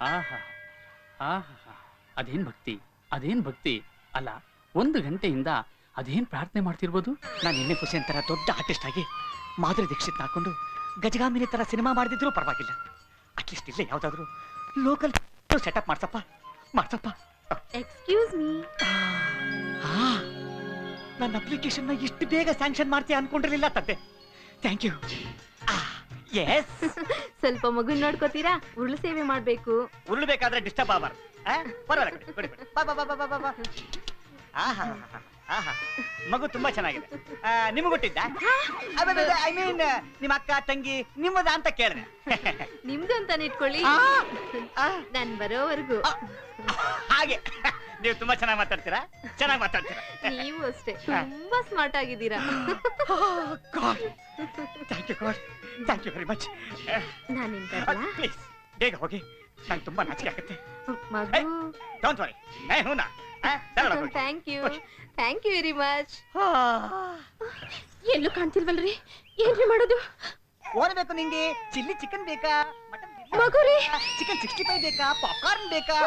ಆಹಾ ಆಹಾ, ಅದೇನ್ ಭಕ್ತಿ, ಅದೇನ್ ಭಕ್ತಿ. ಅಲ್ಲ, 1 ಗಂಟೆಯಿಂದ ಅದೇನ್ ಪ್ರಾರ್ಥನೆ ಮಾಡ್ತಿರ್ಬೋದು. ನಾನು ನಿನ್ನೆ ಹುಸೇನ್ ತರ ದೊಡ್ಡ ಆರ್ಟಿಸ್ಟ್ ಆಗಿ ಮಾಧುರಿ ದೀಕ್ಷಿತ್ ಹಾಕೊಂಡು ಗಜಗಾಮಿನಿ ತರ ಸಿನಿಮಾ ಮಾಡಿದ್ರು ಪರವಾಗಿಲ್ಲ. ಅಟ್ಲೀಸ್ಟ್ ಇಲ್ಲೇ ಯಾವ್ದಾದ್ರು ಲೋಕಲ್ ಸೆಟಪ್ ಮಾಡ್ಸಪ್ಪ. Excuse me. ನನ್ನ ಅಪ್ಲಿಕೇಶನ್ ನ ಇಷ್ಟು ಬೇಗ ಸ್ಯಾಂಕ್ಷನ್ ಮಾಡ್ತೀಯ ಅನ್ಕೊಂಡಿರ್ಲಿಲ್ಲ ತಂದೆ. Thank you. ಎಸ್. ಸ್ವಲ್ಪ ಮಗುನ್ ನೋಡ್ಕೋತೀರಾ? ಉರುಳು ಸೇವೆ ಮಾಡ್ಬೇಕು. ಉರುಳ್ಬೇಕಾದ್ರೆ ಡಿಸ್ಟರ್ಬ್ ಆಗಬಾರ್ದು. ಮಗು ತುಂಬಾ ಚೆನ್ನಾಗಿದೆ. ನಿಮ್ಗೆ ಹುಟ್ಟಿದ್ದ? ಐ ಮೀನ್ ನಿಮ್ಮ ಅಕ್ಕ ತಂಗಿ ನಿಮ್ಮದ ಅಂತ ಕೇಳಿದೆ. ನಿಮ್ದು ಅಂತಾನೆ ಇಟ್ಕೊಳ್ಳಿ, ನಾನ್ ಬರೋವರೆಗೂ. ಹಾಗೆ ನೀವು ತುಂಬಾ ಚೆನ್ನಾಗಿ ಮಾತಾಡ್ತೀರಾ. ನೀವು ಅಷ್ಟೇ ತುಂಬಾ ಸ್ಮಾರ್ಟ್ ಆಗಿದ್ದೀರಾ. Thank you very much. ನಾನಿನ್ ಪ್ಲೀಸ್ ಬೇಗ ಹೋಗಿ, ನಂಗೆ ತುಂಬಾ ನಾಚಿಕೆ ಆಗುತ್ತೆ. ಮಗು. Don't worry, thank you very much. ಎಲ್ಲೂ ಕಾಣ್ತಿಲ್ವಲ್ರಿ, ಏನ್ರಿ ಮಾಡೋದು? ಓದಬೇಕು. ನಿಂಗೆ ಚಿಲ್ಲಿ ಚಿಕನ್ ಬೇಕಾ, ಮಟನ್ ಮಗುರಿ ಚಿಕನ್ 65 ಬೇಕಾ, ಪಾಪ್ಕಾರ್ನ್ ಬೇಕಾ?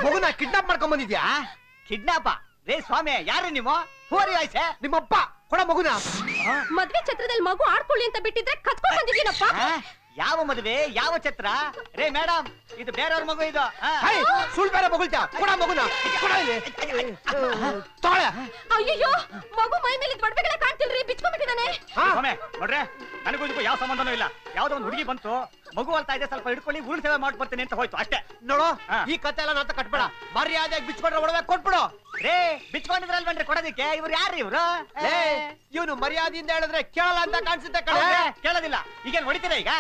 ಮಗುನ ಕಿಡ್ನಾಪ್ ಮಾಡ್ಕೊಂಡ್ ಬಂದಿದ್ಯಾ? ಕಿಡ್ನಾಪ? ರೇ ಸ್ವಾಮಿ, ಯಾರು ನೀವು? ನಿಮ್ಮಪ್ಪ ಕೊಡ ಮಗುನ. ಮದ್ವೆ ಛತ್ರದಲ್ಲಿ ಮಗು ಆಡ್ಕೊಳ್ಳಿ ಅಂತ ಬಿಟ್ಟಿದ್ರೆ ಕತ್ಕೊಂಡ್ ಬಂದಿದ್ದೀನಪ್ಪ. ಯಾವ ಮದುವೆ, ಯಾವ ಛತ್ರ? ರೇ ಮೇಡಮ್, ಇದು ಬೇರೆಯವ್ರ ಮಗು. ಇದು ಸುಳ್ಳು ಬೇರೆ ಮಗುಳ್ತಾ ಕೊಡ ಮಗುನ. ಅಯ್ಯೋ, ಮಗು ಮೈ ಮೇಲೆ ಬಡವೆಗಳ ಕಾಣ್ತಿಲ್ರಿ, ಬಿಚ್ಕೊಂಡ್ಬಿಟ್ಟಿದ್ದಾನೆ. ನೋಡ್ರೆ, ನನಗೂ ಇದಕ್ಕೂ ಯಾವ ಸಂಬಂಧನೂ ಇಲ್ಲ. ಯಾವ್ದೋ ಒಂದು ಹುಡುಗಿ ಬಂತು, ಮಗು ಅಲ್ತಾ ಇದೆ, ಸ್ವಲ್ಪ ಹಿಡ್ಕೊಳ್ಳಿ, ಉರುಳು ಸೇವೆ ಮಾಡ್ಬರ್ತೀನಿ ಅಂತ ಹೋಯ್ತು ಅಷ್ಟೇ. ನೋಡು, ಈ ಕತೆ ಎಲ್ಲ ನಾತ ಕಟ್ಬೇಡ. ಮರ್ಯಾದೆಯಾಗಿ ಬಿಚ್ಕೊಂಡ್ರೆ ಒಡವೆ ಕೊಟ್ಬಿಡು. ರೇ, ಬಿಚ್ಕೊಂಡಿದ್ರಲ್ವನ್ರಿ ಕೊಡೋದಿಕ್ಕೆ. ಇವ್ರು ಯಾರು ಇವ್ರು? ಇವನು ಮರ್ಯಾದೆಯಿಂದ ಹೇಳಿದ್ರೆ ಕೇಳಲ್ಲ ಅಂತ ಕಾಣಿಸುತ್ತೆ ಕಣೆ. ಕೇಳೋದಿಲ್ಲ. ಈಗ ಹೊಡಿತೀರಾ? ಈಗ